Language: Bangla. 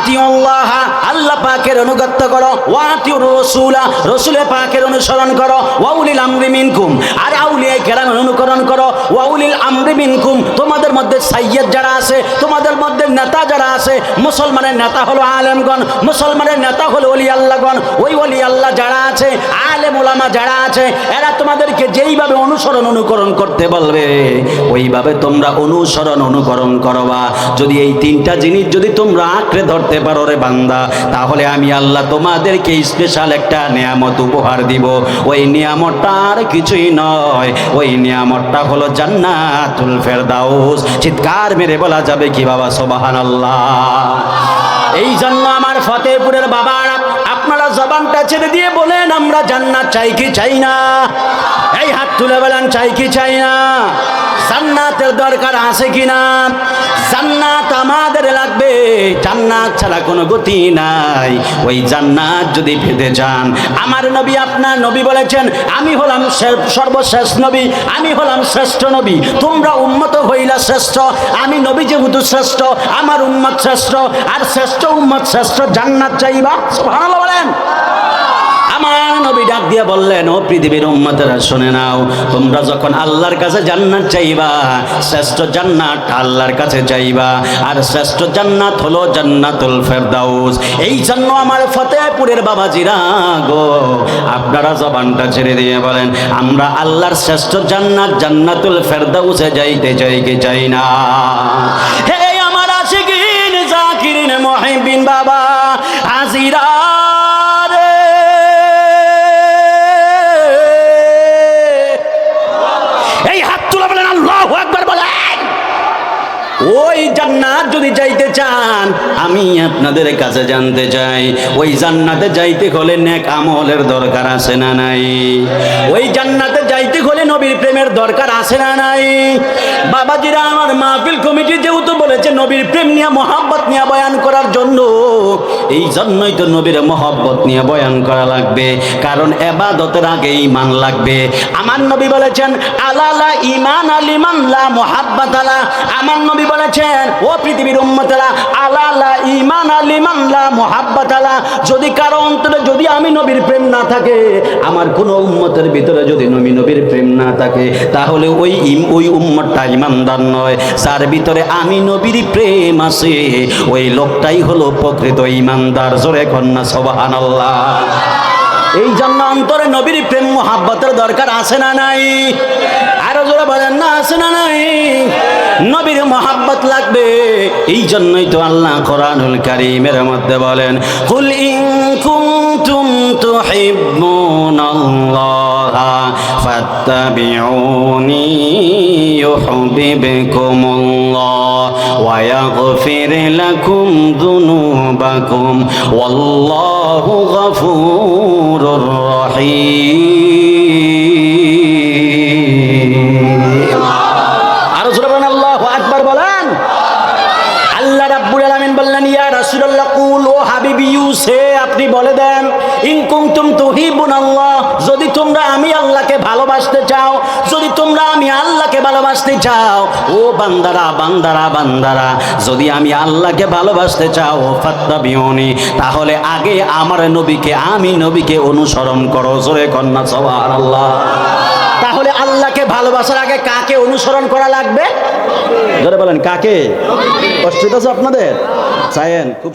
আতিউল্লাহ আল্লাহ পাকের অনুগত্য করো, ওয়া আতিউর রাসূলা রাসূলের পাকের অনুসরণ করো, ওয়া উলিল আমরি মিনকুম আর আউলিয়ায়ে কেরামের অনুকরণ করো, ওয়া উলিল আমরি মিনকুম তোমাদের মধ্যে সাইয়্যিদ যারা আছে, তোমাদের মধ্যে নেতা যারা আছে, মুসলমানের নেতা হলো আলেমগণ, মুসলমানের নেতা হলো ওলি আল্লাহগণ। ওই ওলি আল্লাহ যারা আছে, আলেম ওলামা যারা আছে, এরা তোমাদেরকে যেইভাবে অনুকরণ করতে বলবে ওইভাবে তোমরা অনুকরণ করবা। যদি এই তিনটা জিনিস যদি তোমরা আঁকড়ে ধরতে পারো রে বান্দা, তাহলে আমি আল্লাহ তোমাদেরকে স্পেশাল একটা নিয়ামত উপহার দিব। ওই নিয়ামতটা আর কিছুই নয়, ওই নিয়ামতটা হলো জান্নাতুল ফেরদাউস। চিৎকার মেরে বলা যাবে কি বাবা সুবহানাল্লাহ? এই জন্য আমার ফতেপুরের বাবারা আপনারা জবানটা ছেড়ে দিয়ে বলেন, আমরা জান্নাত চাই কি চাই না? এই হাত তুলে বলেন, চাই কি চাই না? জান্নাতের দরকার আছে কিনা? জান্নাত আমাদের লাগবে, জান্নাত ছাড়া কোনো গতি নাই। ওই জান্নাত যদি পেতে চান, আমার নবী আপনার নবী বলেছেন, আমি হলাম সর্বশ্রেষ্ঠ নবী, আমি হলাম শ্রেষ্ঠ নবী, তোমরা উম্মত হইলা শ্রেষ্ঠ। আমি নবী যেহেতু শ্রেষ্ঠ, আমার উম্মত শ্রেষ্ঠ, আর শ্রেষ্ঠ উম্মত শ্রেষ্ঠ জান্নাত চাইবা। সুবহানাল্লাহ বলেন। আমার নবী ডাক দিয়ে বললেন, ও পৃথিবীর উম্মতেরা শুনে নাও, তোমরা যখন আল্লাহর কাছে জান্নাত চাইবা, শ্রেষ্ঠ জান্নাত আল্লাহর কাছে চাইবা, আর শ্রেষ্ঠ জান্নাত হলো জান্নাতুল ফেরদাউস। এই জন্য আমার ফতেপুরের বাবাজিরা গো, আপনারা জবানটা ছেড়ে দিয়ে বলেন, আমরা আল্লাহর শ্রেষ্ঠ জান্নাত জান্নাতুল ফেরদাউসে যাইতে চাই কি চাই না? হে আমার আশিকিন জাকিরিন মুহিব্বিন বাবা হাজিরা, ওই জান্নাত যদি যাইতে চান, আমি আপনাদের কাছে জানতে চাই, ওই জান্নাতে যাইতে হলে নেক আমলের দরকার আছে না নাই? ওই জান্নাতে যাইতে হলে নবীর প্রেমের দরকার আছে না নাই? বাবাজিরা আমার মাহফিল কমিটি যেহেতু বলেছে নবীর প্রেম নিয়ে মহব্বত নিয়ে বয়ান করার জন্য, এই জন্যই তো নবীর মহব্বত নিয়ে বয়ান করা লাগবে, কারণ ইবাদতের আগে ঈমান লাগবে। আমার নবী বলেছেন, আলালা ঈমান লিমান লা মুহাব্বাত আলা। আমার নবী বলেছেন, ও পৃথিবীর উম্মতেরা, আলালা ঈমান লিমান লা মুহাব্বাত আলা, যদি কারো অন্তরে যদি আমি নবীর প্রেম না থাকে, আমার কোন উম্মতের ভিতরে যদি নবীর প্রেম না থাকে, তাহলে ওই উম্মতটা ঈমানদার নয়। যার ভিতরে আমি নবীর প্রেম আছে, ওই লোকটাই হলো প্রকৃত ঈমানদার। জোরে কন্যা সুবহানাল্লাহ। এই জন্য অন্তরে নবীর প্রেম মুহাব্বতের দরকার আছে না নাই? আরো জোরে বলেন না, আছে না নাই? নবীর মুহাব্বত লাগবে। এই জন্যই তো আল্লাহ কোরআনুল কারীমের মধ্যে বলেন, কুল ইন কুনতুম তুহিব্বুনাল্লাহা ফাত্তাবিউনি ইউহিব্বুকুমুল্লাহ ওয়া ইয়াগফির লাকুম যুনুবাকুম ওয়াল্লাহু গফুরুর রহিম। আরো জোরে বলেন আল্লাহু আকবার বলেন। আল্লাহ রাব্বুল আলামিন বললেন, ইয়া রাসূলুল্লাহ কুল, ও হাবিবি ইউসে আপনি বলে দেন, ইন কুনতুম তুহিব্বুনাল্লাহ, যদি তোমরা আমি আল্লাহকে ভালোবাসতে চাও, যদি তোমরা আমি আল্লাহকে ভালোবাসতে চাও, ও বান্দারা বান্দারা বান্দারা, যদি আমি আল্লাহকে ভালোবাসতে চাও, ফাত্তাবিউনি, তাহলে আগে আমার নবীকে আমি নবীকে অনুসরণ করো। জোরে কন্যা সুবহানাল্লাহ। তাহলে আল্লাহকে ভালোবাসার আগে কাকে অনুসরণ করা লাগবে? জোরে বলেন, কাকে? কষ্ট হচ্ছে আপনাদের? চায়েন খুব